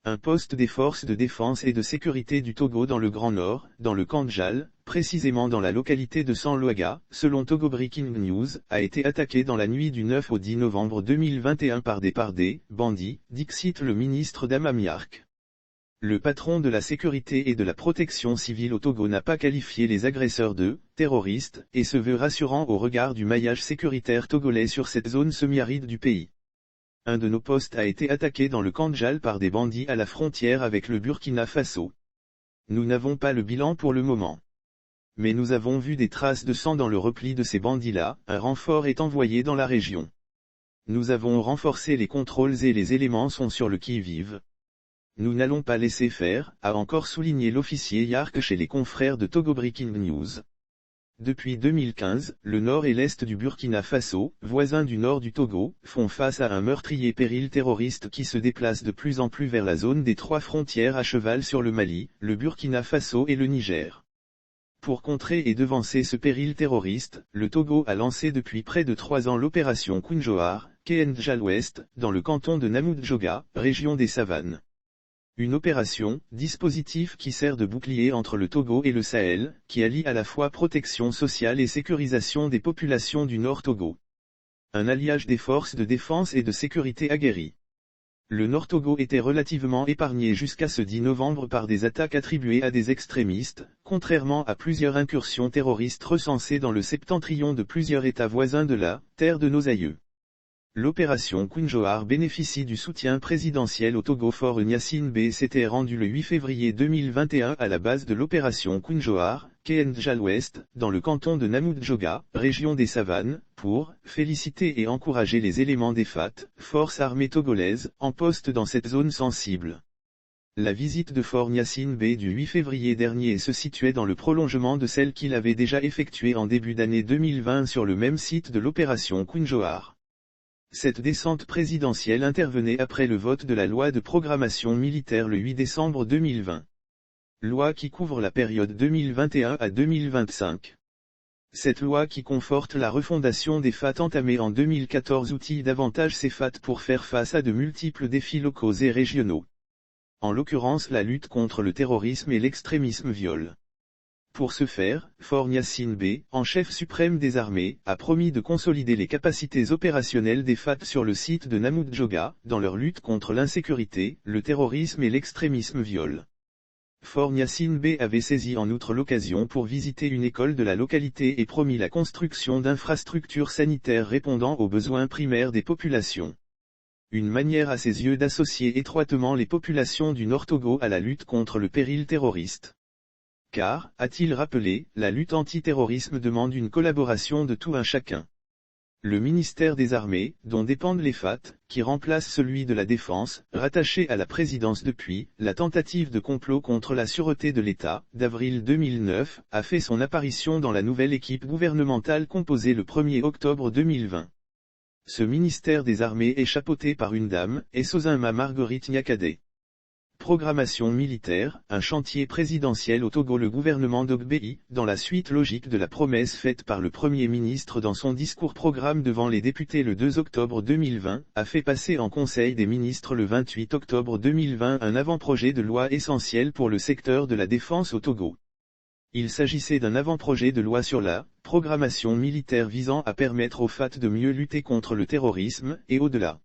un poste des forces de défense et de sécurité du Togo dans le Grand Nord, dans le Kandjal, précisément dans la localité de Sanloaga, selon Togo Breaking News, a été attaqué dans la nuit du 9 au 10 novembre 2021 par des bandits, dixit le ministre d'Amamiark. Le patron de la sécurité et de la protection civile au Togo n'a pas qualifié les agresseurs de terroristes, et se veut rassurant au regard du maillage sécuritaire togolais sur cette zone semi-aride du pays. Un de nos postes a été attaqué dans le Kandjal par des bandits à la frontière avec le Burkina Faso. Nous n'avons pas le bilan pour le moment. Mais nous avons vu des traces de sang dans le repli de ces bandits-là, un renfort est envoyé dans la région. Nous avons renforcé les contrôles et les éléments sont sur le qui-vive. Nous n'allons pas laisser faire, a encore souligné l'officier Yark chez les confrères de Togo Breaking News. Depuis 2015, le nord et l'est du Burkina Faso, voisins du nord du Togo, font face à un meurtrier péril terroriste qui se déplace de plus en plus vers la zone des trois frontières à cheval sur le Mali, le Burkina Faso et le Niger. Pour contrer et devancer ce péril terroriste, le Togo a lancé depuis près de 3 ans l'opération Kunjoar, Kandjal-Ouest, dans le canton de Namoudjoga, région des Savanes. Une opération, dispositif qui sert de bouclier entre le Togo et le Sahel, qui allie à la fois protection sociale et sécurisation des populations du Nord Togo. Un alliage des forces de défense et de sécurité aguerries. Le Nord Togo était relativement épargné jusqu'à ce 10 novembre par des attaques attribuées à des extrémistes, contrairement à plusieurs incursions terroristes recensées dans le septentrion de plusieurs États voisins de la terre de nos aïeux. L'opération Kunjoar bénéficie du soutien présidentiel au Togo. Fort Gnassingbé B s'était rendu le 8 février 2021 à la base de l'opération Kunjoar, Kandjal-Ouest, dans le canton de Namoudjoga, région des Savanes, pour féliciter et encourager les éléments des FAT, forces armées togolaises, en poste dans cette zone sensible. La visite de Fort Gnassingbé du 8 février dernier se situait dans le prolongement de celle qu'il avait déjà effectuée en début d'année 2020 sur le même site de l'opération Kunjoar. Cette descente présidentielle intervenait après le vote de la loi de programmation militaire le 8 décembre 2020. Loi qui couvre la période 2021 à 2025. Cette loi qui conforte la refondation des FAT entamée en 2014 outille davantage ces FAT pour faire face à de multiples défis locaux et régionaux. En l'occurrence la lutte contre le terrorisme et l'extrémisme viol. Pour ce faire, Fort Gnassingbé, en chef suprême des armées, a promis de consolider les capacités opérationnelles des FAT sur le site de Namoudjoga, dans leur lutte contre l'insécurité, le terrorisme et l'extrémisme viol. Fort Gnassingbé avait saisi en outre l'occasion pour visiter une école de la localité et promis la construction d'infrastructures sanitaires répondant aux besoins primaires des populations. Une manière à ses yeux d'associer étroitement les populations du Nord Togo à la lutte contre le péril terroriste. Car, a-t-il rappelé, la lutte antiterrorisme demande une collaboration de tout un chacun. Le ministère des Armées, dont dépendent les FAT, qui remplace celui de la Défense, rattaché à la présidence depuis, la tentative de complot contre la sûreté de l'État, d'avril 2009, a fait son apparition dans la nouvelle équipe gouvernementale composée le 1er octobre 2020. Ce ministère des Armées est chapeauté par une dame, Esozima Marguerite Nyakadé. Programmation militaire, un chantier présidentiel au Togo. Le gouvernement d'Ogbéi, dans la suite logique de la promesse faite par le Premier ministre dans son discours programme devant les députés le 2 octobre 2020, a fait passer en Conseil des ministres le 28 octobre 2020 un avant-projet de loi essentiel pour le secteur de la défense au Togo. Il s'agissait d'un avant-projet de loi sur la programmation militaire visant à permettre aux FAT de mieux lutter contre le terrorisme, et au-delà.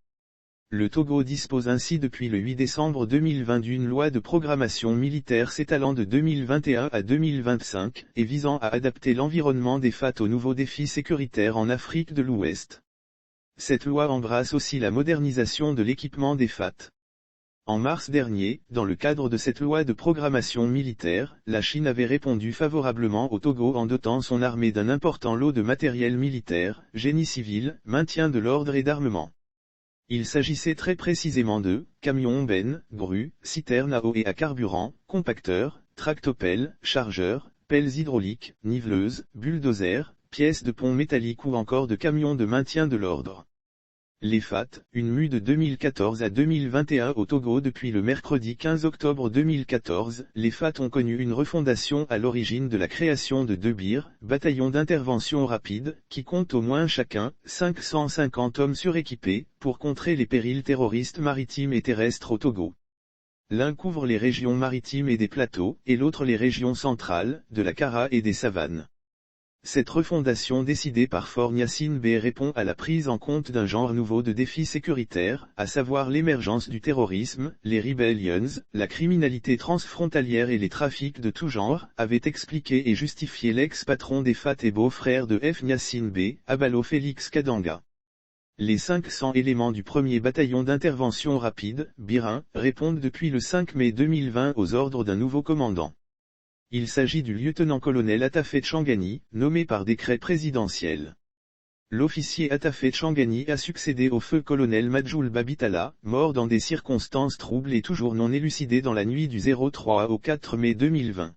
Le Togo dispose ainsi depuis le 8 décembre 2020 d'une loi de programmation militaire s'étalant de 2021 à 2025, et visant à adapter l'environnement des FAT aux nouveaux défis sécuritaires en Afrique de l'Ouest. Cette loi embrasse aussi la modernisation de l'équipement des FAT. En mars dernier, dans le cadre de cette loi de programmation militaire, la Chine avait répondu favorablement au Togo en dotant son armée d'un important lot de matériel militaire, génie civil, maintien de l'ordre et d'armement. Il s'agissait très précisément de camions grues, citernes à eau et à carburant, compacteurs, tractopelles, chargeurs, pelles hydrauliques, niveleuses, bulldozers, pièces de pont métalliques ou encore de camions de maintien de l'ordre. Les FAT, une mue de 2014 à 2021 au Togo depuis le mercredi 15 octobre 2014, les FAT ont connu une refondation à l'origine de la création de 2 BIR, bataillons d'intervention rapide, qui comptent au moins chacun 550 hommes suréquipés, pour contrer les périls terroristes maritimes et terrestres au Togo. L'un couvre les régions maritimes et des plateaux, et l'autre les régions centrales, de la Kara et des savanes. Cette refondation décidée par Fort Gnassin B répond à la prise en compte d'un genre nouveau de défis sécuritaires, à savoir l'émergence du terrorisme, les rebellions, la criminalité transfrontalière et les trafics de tout genre, avait expliqué et justifié l'ex-patron des FAT et beau-frère de F. Gnassin B, Abalo Félix Kadanga. Les 500 éléments du 1er bataillon d'intervention rapide, Birin, répondent depuis le 5 mai 2020 aux ordres d'un nouveau commandant. Il s'agit du lieutenant-colonel Atafé Tchangani, nommé par décret présidentiel. L'officier Atafé Tchangani a succédé au feu colonel Madjoul Babitala, mort dans des circonstances troubles et toujours non élucidées dans la nuit du 03 au 4 mai 2020.